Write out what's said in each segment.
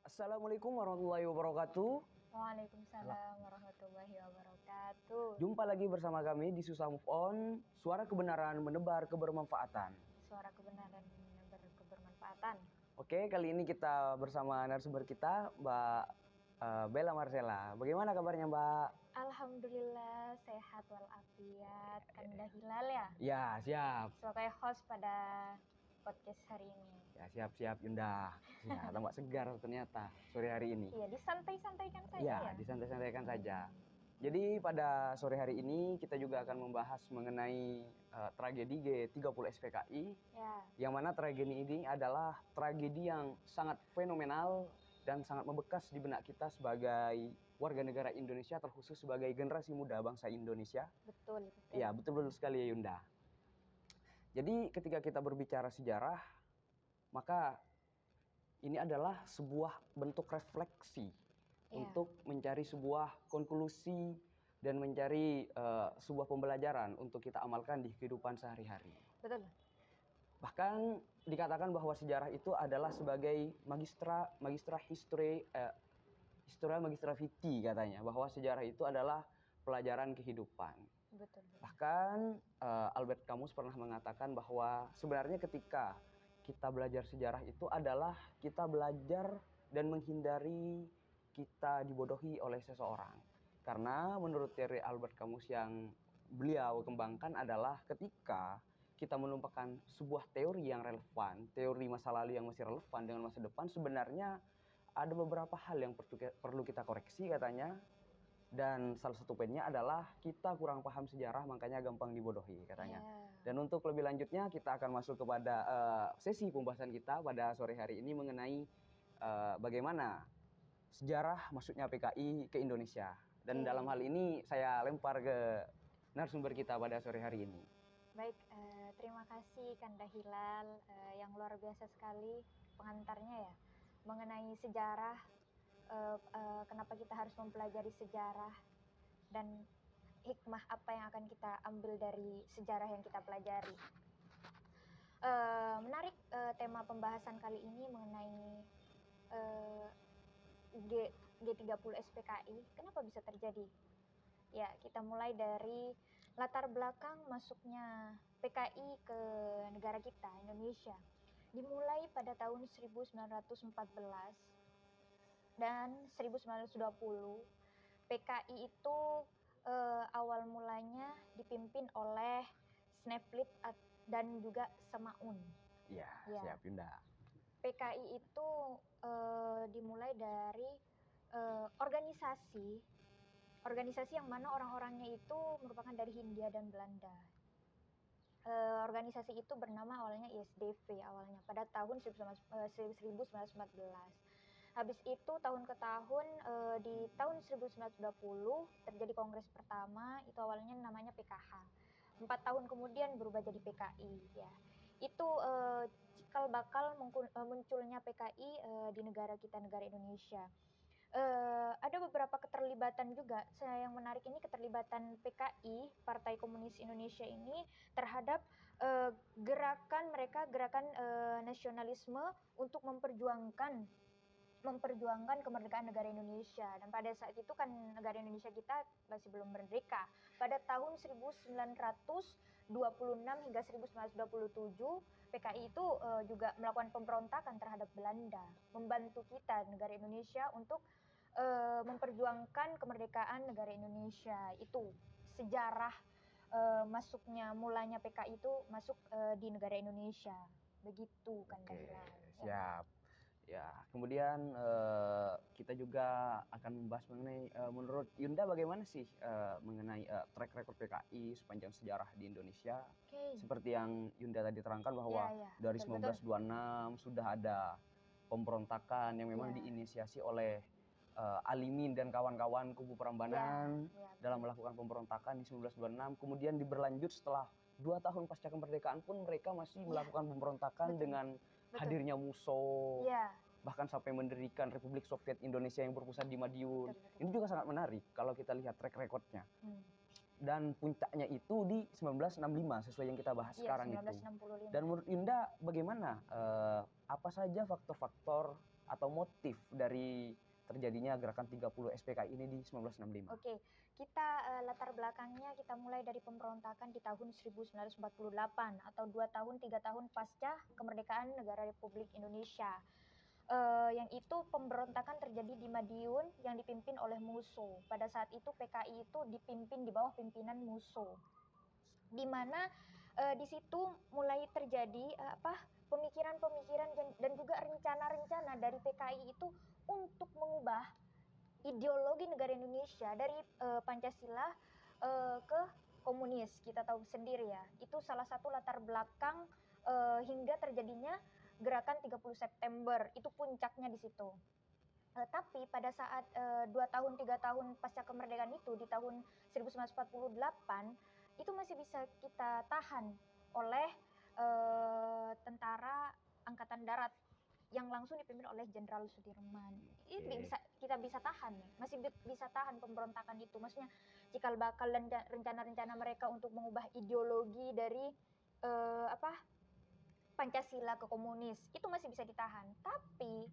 Assalamualaikum warahmatullahi wabarakatuh. Waalaikumsalam warahmatullahi wabarakatuh. Jumpa lagi bersama kami di Susah Move On, suara kebenaran menebar kebermanfaatan. Suara kebenaran berkebermanfaatan. Oke, kali ini kita bersama narasumber kita, Mbak Bella Marcella. Bagaimana kabarnya, Mbak? Alhamdulillah sehat walafiat. Kanda Hilal ya? Ya, siap. Sebagai host pada podcast hari ini. Ya, siap-siap Yunda. Ya, tambah segar ternyata sore hari ini. Iya, disantai-santaikan saja Ya, ya. disantai-santaikan saja. Jadi pada sore hari ini kita juga akan membahas mengenai tragedi G30 SPKI. Ya. Yang mana tragedi ini adalah tragedi yang sangat fenomenal dan sangat membekas di benak kita sebagai warga negara Indonesia, terkhusus sebagai generasi muda bangsa Indonesia. Betul. Iya, betul sekali ya Yunda. Jadi ketika kita berbicara sejarah, maka ini adalah sebuah bentuk refleksi untuk mencari sebuah konklusi dan mencari sebuah pembelajaran untuk kita amalkan di kehidupan sehari-hari. Betul. Bahkan dikatakan bahwa sejarah itu adalah sebagai magistra vitae katanya, bahwa sejarah itu adalah pelajaran kehidupan. Betul. Bahkan Albert Camus pernah mengatakan bahwa sebenarnya ketika kita belajar sejarah itu adalah kita belajar dan menghindari kita dibodohi oleh seseorang. Karena menurut teori Albert Camus yang beliau kembangkan adalah ketika kita melupakan sebuah teori yang relevan, teori masa lalu yang masih relevan dengan masa depan, sebenarnya ada beberapa hal yang perlu kita koreksi katanya. Dan salah satu poinnya adalah kita kurang paham sejarah, makanya gampang dibodohi katanya. Dan untuk lebih lanjutnya kita akan masuk kepada sesi pembahasan kita pada sore hari ini mengenai bagaimana sejarah masuknya PKI ke Indonesia. Dan dalam hal ini saya lempar ke narasumber kita pada sore hari ini. Baik, terima kasih Kanda Hilal yang luar biasa sekali pengantarnya ya mengenai sejarah, kenapa kita harus mempelajari sejarah dan hikmah apa yang akan kita ambil dari sejarah yang kita pelajari. Menarik tema pembahasan kali ini mengenai G30 SPKI. Kenapa bisa terjadi? Ya, kita mulai dari latar belakang masuknya PKI ke negara kita, Indonesia. Dimulai pada tahun 1914 dan 1920. PKI itu awal mulanya dipimpin oleh Sneflit dan juga Semaun. Ya, siap Yunda. PKI itu dimulai dari organisasi yang mana orang-orangnya itu merupakan dari Hindia dan Belanda. Organisasi itu bernama awalnya ISDV awalnya pada tahun 1914. Habis itu tahun ke tahun di tahun 1920 terjadi kongres pertama, itu awalnya namanya PKH. 4 tahun kemudian berubah jadi PKI ya. Itu cikal bakal munculnya PKI di negara kita, negara Indonesia. Ada beberapa keterlibatan juga. Yang menarik ini keterlibatan PKI, Partai Komunis Indonesia ini terhadap gerakan nasionalisme untuk memperjuangkan kemerdekaan negara Indonesia. Dan pada saat itu kan negara Indonesia kita masih belum merdeka. Pada tahun 1926 hingga 1927 PKI itu juga melakukan pemberontakan terhadap Belanda, membantu kita negara Indonesia untuk memperjuangkan kemerdekaan negara Indonesia. Itu sejarah mulanya PKI itu masuk di negara Indonesia. Begitu kan. Oke, siap. Ya, kemudian kita juga akan membahas mengenai menurut Yunda bagaimana sih mengenai track record PKI sepanjang sejarah di Indonesia. Seperti yang Yunda tadi terangkan bahwa dari 1926 sudah ada pemberontakan yang memang diinisiasi oleh Alimin dan kawan-kawan kubu Prambanan dalam melakukan pemberontakan di 1926. Kemudian berlanjut setelah 2 tahun pasca kemerdekaan pun mereka masih melakukan pemberontakan dengan hadirnya Musso, bahkan sampai mendirikan Republik Soviet Indonesia yang berpusat di Madiun. Ini juga sangat menarik kalau kita lihat track recordnya. Dan puncaknya itu di 1965 sesuai yang kita bahas sekarang 1965. Itu. Dan menurut Yunda bagaimana? Apa saja faktor-faktor atau motif dari terjadinya gerakan 30 SPKI ini di 1965. Oke, kita latar belakangnya kita mulai dari pemberontakan di tahun 1948 atau 2 tahun 3 tahun pasca kemerdekaan negara Republik Indonesia. Yang itu pemberontakan terjadi di Madiun yang dipimpin oleh Musso. Pada saat itu PKI itu dipimpin di bawah pimpinan Musso. Di mana di situ mulai terjadi pemikiran-pemikiran dan juga rencana-rencana dari PKI itu untuk mengubah ideologi negara Indonesia dari Pancasila ke komunis. Kita tahu sendiri ya, itu salah satu latar belakang hingga terjadinya gerakan 30 September, itu puncaknya di situ. Tapi pada saat 2 tahun 3 tahun pasca kemerdekaan itu di tahun 1948 itu masih bisa kita tahan oleh tentara angkatan darat yang langsung dipimpin oleh Jenderal Sudirman. Ini kita bisa tahan, masih bisa tahan pemberontakan itu. Maksudnya cikal bakal dan rencana-rencana mereka untuk mengubah ideologi dari Pancasila ke komunis itu masih bisa ditahan. Tapi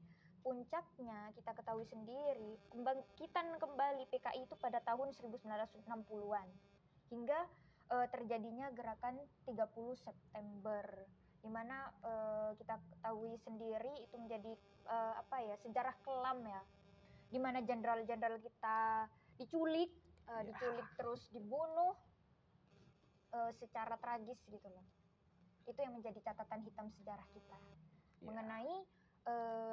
puncaknya kita ketahui sendiri, kebangkitan kembali PKI itu pada tahun 1960-an hingga terjadinya gerakan 30 September, di mana kita ketahui sendiri itu menjadi sejarah kelam ya, di mana jenderal-jenderal kita diculik, terus dibunuh secara tragis gitu loh. Itu yang menjadi catatan hitam sejarah kita mengenai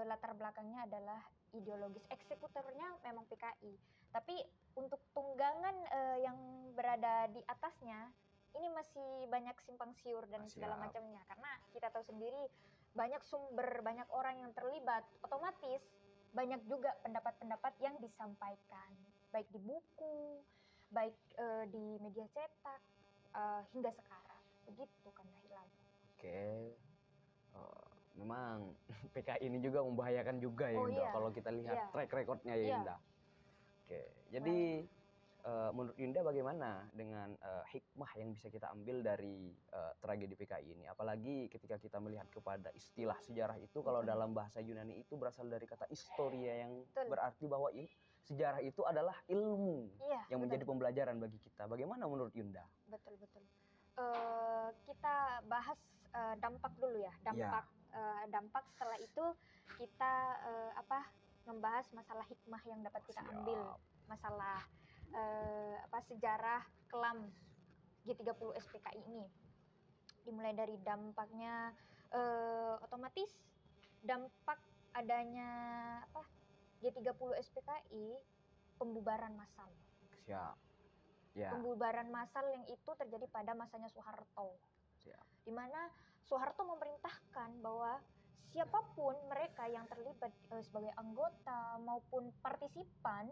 latar belakangnya adalah ideologis. Eksekutornya memang PKI, tapi untuk tunggangan yang berada di atasnya ini masih banyak simpang siur dan segala macamnya, karena kita tahu sendiri banyak sumber, banyak orang yang terlibat, otomatis banyak juga pendapat-pendapat yang disampaikan baik di buku, baik di media cetak hingga sekarang. Begitu kan Hilal. Oke. Memang PKI ini juga membahayakan juga ya Yunda, kalau kita lihat track recordnya ya Yunda. Oke, jadi menurut Yunda bagaimana dengan hikmah yang bisa kita ambil dari tragedi PKI ini? Apalagi ketika kita melihat kepada istilah sejarah itu, kalau dalam bahasa Yunani itu berasal dari kata historia yang berarti bahwa sejarah itu adalah ilmu yang menjadi pembelajaran bagi kita. Bagaimana menurut Yunda? Betul. Kita bahas dampak dulu ya, dampak. Setelah itu kita membahas masalah hikmah yang dapat kita ambil, masalah sejarah kelam G30 SPKI ini. Dimulai dari dampaknya, otomatis dampak adanya G30 SPKI, pembubaran massal. Pembubaran massal yang itu terjadi pada masanya Soeharto. Di mana Soeharto memerintahkan bahwa siapapun mereka yang terlibat sebagai anggota maupun partisipan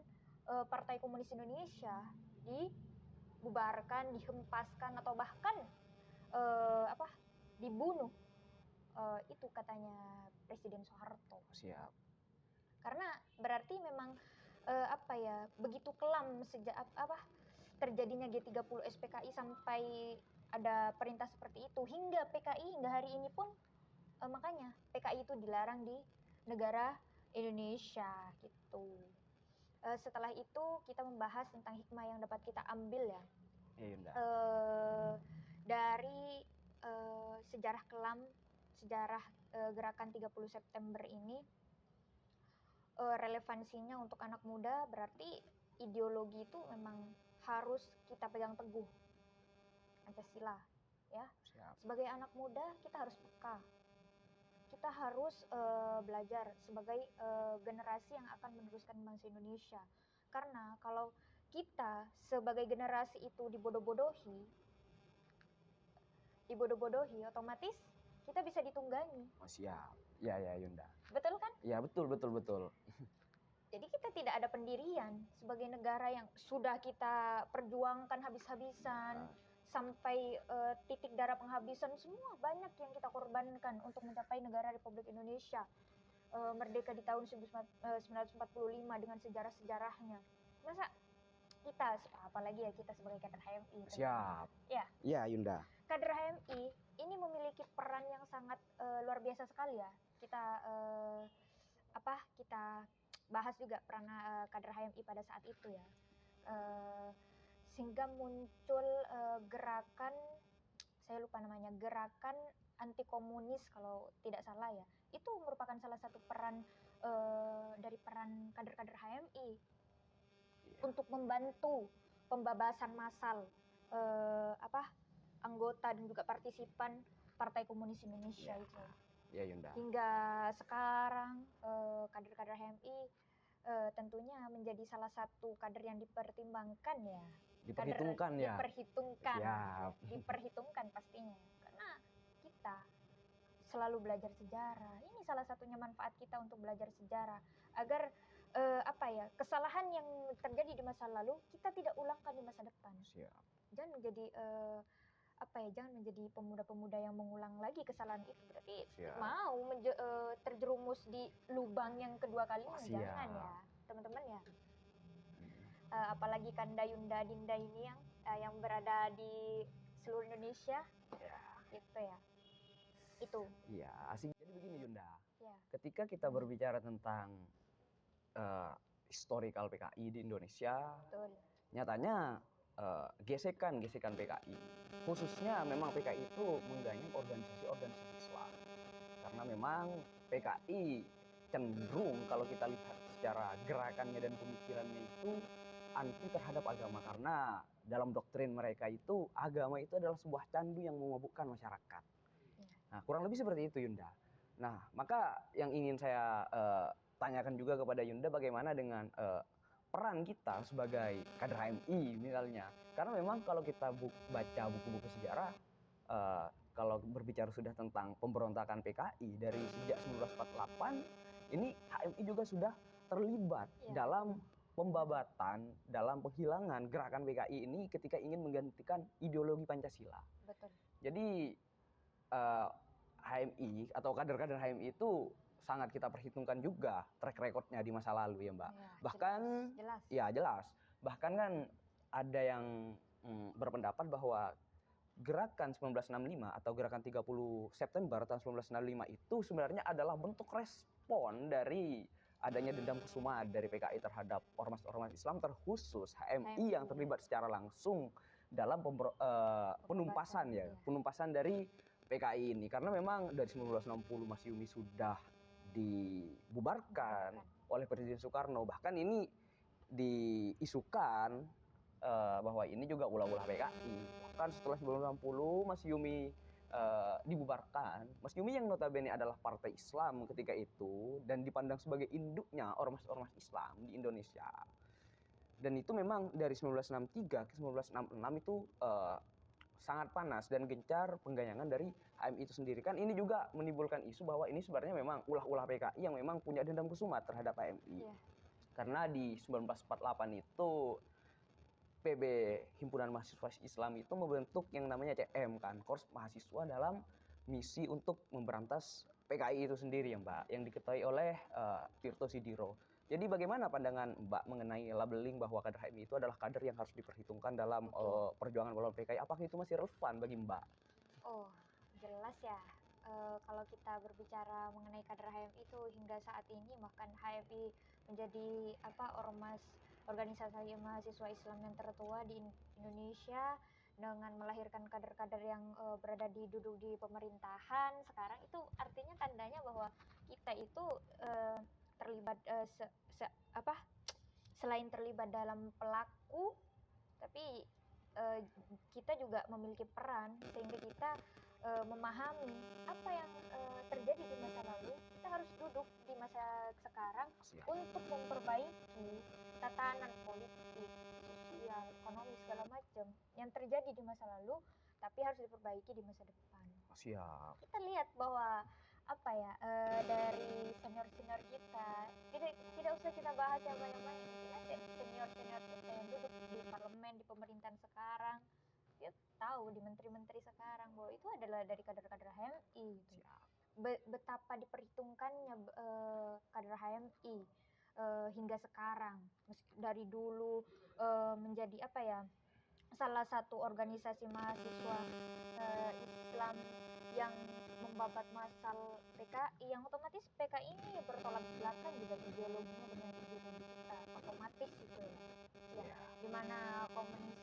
Partai Komunis Indonesia dibubarkan, dihempaskan atau bahkan dibunuh. Itu katanya Presiden Soeharto. Karena berarti memang begitu kelam sejak terjadinya G30 SPKI sampai ada perintah seperti itu, hingga PKI hingga hari ini pun makanya PKI itu dilarang di negara Indonesia gitu. Setelah itu kita membahas tentang hikmah yang dapat kita ambil ya, dari sejarah kelam, sejarah gerakan 30 September ini. Relevansinya untuk anak muda berarti ideologi itu memang harus kita pegang teguh, Pancasila ya. Sebagai anak muda kita harus peka, kita harus belajar sebagai generasi yang akan meneruskan bangsa Indonesia. Karena kalau kita sebagai generasi itu dibodoh-bodohi, otomatis kita bisa ditunggangi. Ya Yunda. Betul kan? Ya betul. Jadi kita tidak ada pendirian sebagai negara yang sudah kita perjuangkan habis-habisan sampai titik darah penghabisan, semua banyak yang kita korbankan untuk mencapai negara Republik Indonesia merdeka di tahun 1945 dengan sejarah-sejarahnya. Masa kita, apalagi ya kita sebagai kader HMI. Ya Yunda. Kader HMI ini memiliki peran yang sangat luar biasa sekali ya. Kita bahas juga peran kader HMI pada saat itu ya. Sehingga muncul gerakan, saya lupa namanya, gerakan anti komunis kalau tidak salah ya. Itu merupakan salah satu peran dari peran kader-kader HMI untuk membantu pembebasan massal anggota dan juga partisipan Partai Komunis Indonesia itu. Ya Yunda. Hingga sekarang kader-kader HMI tentunya menjadi salah satu kader yang dipertimbangkan ya. Diperhitungkan ya. Diperhitungkan pastinya. Karena kita selalu belajar sejarah. Ini salah satunya manfaat kita untuk belajar sejarah agar kesalahan yang terjadi di masa lalu kita tidak ulangkan di masa depan. Siap. Jangan menjadi jangan menjadi pemuda-pemuda yang mengulang lagi kesalahan itu. Berarti mau terjerumus di lubang yang kedua kalinya. Jangan ya, teman-teman ya. Apalagi Kanda Yunda Dinda ini yang berada di seluruh Indonesia. Gitu ya. Itu. Iya, asik. Jadi begini Yunda. Ya. Ketika kita berbicara tentang historical PKI di Indonesia, betul, nyatanya gesekan PKI, khususnya memang PKI itu mengganyang organisasi Islam, karena memang PKI cenderung kalau kita lihat secara gerakannya dan pemikirannya itu anti terhadap agama, karena dalam doktrin mereka itu agama itu adalah sebuah candu yang memabukkan masyarakat. Nah, kurang lebih seperti itu Yunda. Nah, maka yang ingin saya tanyakan juga kepada Yunda, bagaimana dengan peran kita sebagai kader HMI misalnya. Karena memang kalau kita baca buku-buku sejarah, kalau berbicara sudah tentang pemberontakan PKI dari sejak 1948, ini HMI juga sudah terlibat dalam pembabatan, dalam penghilangan gerakan PKI ini ketika ingin menggantikan ideologi Pancasila. Betul. Jadi HMI atau kader-kader HMI itu sangat kita perhitungkan juga track recordnya di masa lalu ya Mbak. Ya, bahkan jelas. Ya jelas. Bahkan kan ada yang berpendapat bahwa gerakan 1965 atau gerakan 30 September tahun 1965 itu sebenarnya adalah bentuk respon dari adanya dendam kesumat dari PKI terhadap ormas-ormas Islam, terkhusus HMI yang terlibat secara langsung dalam penumpasan dari PKI ini. Karena memang dari 1960 Mas Yumi sudah dibubarkan oleh Presiden Soekarno. Bahkan ini diisukan bahwa ini juga ulah-ulah PKI. Bahkan setelah 1960 Mas Yumi dibubarkan, Mas Yumi yang notabene adalah partai Islam ketika itu dan dipandang sebagai induknya ormas-ormas Islam di Indonesia. Dan itu memang dari 1963 ke 1966 itu sangat panas dan gencar penggayangan dari HMI itu sendiri. Kan ini juga menimbulkan isu bahwa ini sebenarnya memang ulah-ulah PKI yang memang punya dendam kesumat terhadap HMI. Karena di 1948 itu PB Himpunan Mahasiswa Islam itu membentuk yang namanya CM kan, Korps Mahasiswa dalam misi untuk memberantas PKI itu sendiri ya Mbak, yang diketahui oleh Tirto Sidiro. Jadi bagaimana pandangan Mbak mengenai labeling bahwa kader HMI itu adalah kader yang harus diperhitungkan dalam perjuangan melawan PKI? Apakah itu masih relevan bagi Mbak? Oh, jelas ya. Kalau kita berbicara mengenai kader HMI itu hingga saat ini bahkan HMI menjadi organisasi mahasiswa Islam yang tertua di Indonesia dengan melahirkan kader-kader yang duduk di pemerintahan sekarang, itu artinya tandanya bahwa kita itu terlibat selain terlibat dalam pelaku, tapi kita juga memiliki peran sehingga kita memahami apa yang terjadi di masa lalu. Kita harus duduk di masa sekarang untuk memperbaiki tatanan politik, sosial, ekonomi segala macam yang terjadi di masa lalu, tapi harus diperbaiki di masa depan. Siap. Kita lihat bahwa dari senior-senior kita, tidak usah kita bahas yang banyak-banyak, senior-senior kita yang duduk di parlemen, di pemerintahan sekarang, dia tahu di menteri-menteri sekarang bahwa itu adalah dari kader-kader HMI gitu. Betapa diperhitungkannya kader HMI hingga sekarang, dari dulu menjadi salah satu organisasi mahasiswa Islam yang membabat massal PKI, yang otomatis PKI ini bertolak belakang juga ideologinya dengan ideologi kita, otomatis itu ya. Iya. Dimana komunis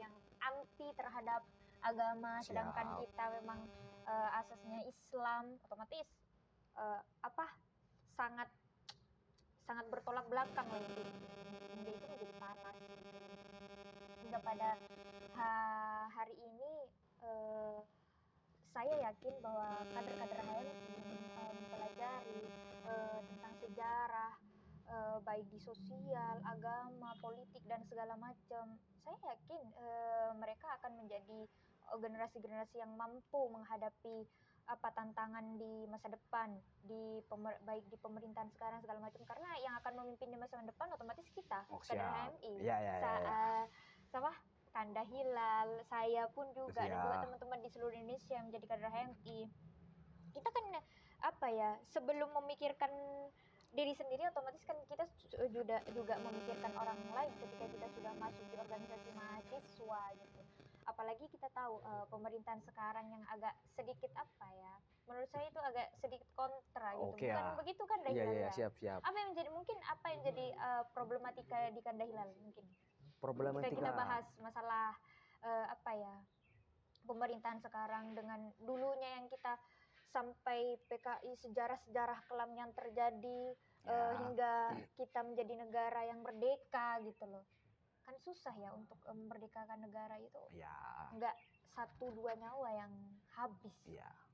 yang anti terhadap agama, sedangkan Siap. kita memang asasnya Islam, otomatis sangat sangat bertolak belakang lah itu. Hingga itu menjadi panas gitu. Hingga pada hari ini saya yakin bahwa kader-kader HMI mempelajari tentang sejarah, baik di sosial, agama, politik dan segala macam. Saya yakin mereka akan menjadi generasi-generasi yang mampu menghadapi tantangan di masa depan, baik di pemerintahan sekarang segala macam, karena yang akan memimpin di masa depan otomatis kita, Oh, kader siap. HMI. Iya, iya, iya, iya. Sama Kanda Hilal, saya pun juga, dan juga Siap. teman-teman di seluruh Indonesia yang menjadi kader HMI. Kita kan sebelum memikirkan diri sendiri, otomatis kan kita juga memikirkan orang lain ketika kita sudah masuk di organisasi mahasiswa gitu. Apalagi kita tahu pemerintahan sekarang yang agak sedikit menurut saya itu agak sedikit kontra gitu. Oke, Bukan ya. begitu kan, Iya, Hilal iya, ya? siap, siap. Apa yang jadi problematika di Kanda Hilal mungkin? Problematika. Kita bahas masalah pemerintahan sekarang dengan dulunya yang kita sampai PKI, sejarah-sejarah kelam yang terjadi hingga kita menjadi negara yang merdeka gitu loh. Kan susah ya untuk memerdekakan negara itu. Enggak 1-2 nyawa yang habis.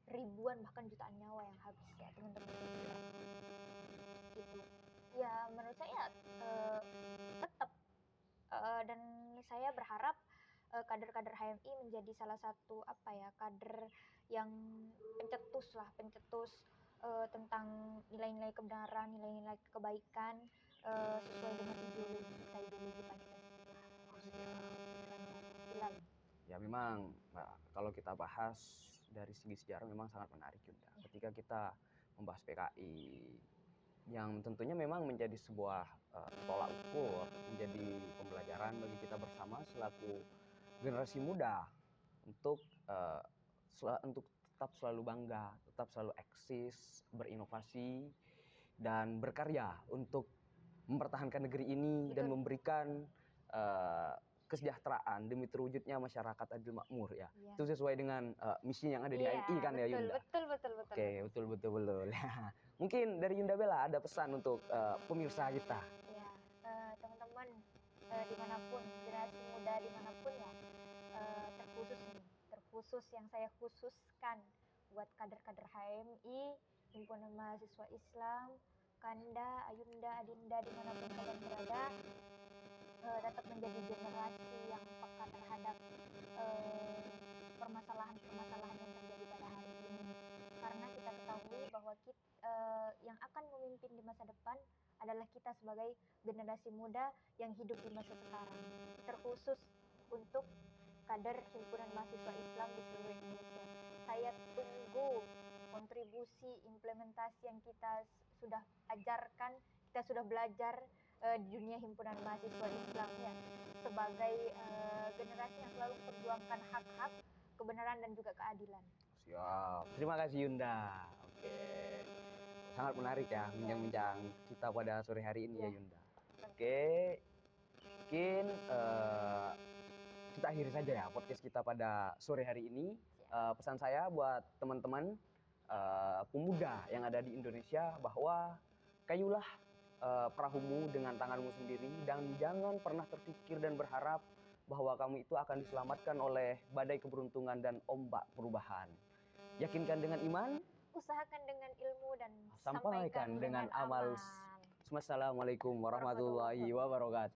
Ribuan bahkan jutaan nyawa yang habis ya teman-teman. Gitu. Ya menurut saya tetap dan saya berharap kader-kader HMI menjadi salah satu kader yang pencetus tentang nilai-nilai kebenaran, nilai-nilai kebaikan sesuai dengan ideologi Pancasila. Ya memang kalau kita bahas dari segi sejarah memang sangat menarik Yunda. Ketika kita membahas PKI yang tentunya memang menjadi sebuah tolak ukur, menjadi pembelajaran bagi kita bersama selaku generasi muda untuk tetap selalu bangga, tetap selalu eksis, berinovasi dan berkarya untuk mempertahankan negeri ini. Betul. Dan memberikan kesejahteraan demi terwujudnya masyarakat adil makmur ya. Itu sesuai dengan misi yang ada di HMI kan ya Yunda. Betul. Oke, betul. Mungkin dari Yunda Bella ada pesan untuk pemirsa kita. Ya, teman-teman dimanapun, generasi muda dimanapun ya, terkhusus yang saya khususkan buat kader-kader HMI, himpunan mahasiswa Islam, Kanda, Ayunda, Adinda dimanapun kalian berada, tetap menjadi generasi yang peka terhadap permasalahan-permasalahan yang terjadi pada hari ini. Karena kita ketahui bahwa yang akan memimpin di masa depan adalah kita sebagai generasi muda yang hidup di masa sekarang. Terkhusus untuk kader himpunan mahasiswa Islam di seluruh Indonesia. Saya tunggu kontribusi implementasi yang kita sudah ajarkan, kita sudah belajar di dunia himpunan mahasiswa Islam ya, sebagai generasi yang selalu memperjuangkan hak-hak, kebenaran dan juga keadilan. Siap. Terima kasih Yunda. Oke. Sangat menarik ya bincang-bincang kita pada sore hari ini ya Yunda. Oke. Mungkin kita akhiri saja ya podcast kita pada sore hari ini. Pesan saya buat teman-teman pemuda yang ada di Indonesia bahwa kayulah perahumu dengan tanganmu sendiri dan jangan pernah terpikir dan berharap bahwa kamu itu akan diselamatkan oleh badai keberuntungan dan ombak perubahan. Yakinkan dengan iman, usahakan dengan ilmu, dan sampaikan dengan amal. Wassalamualaikum warahmatullahi wabarakatuh.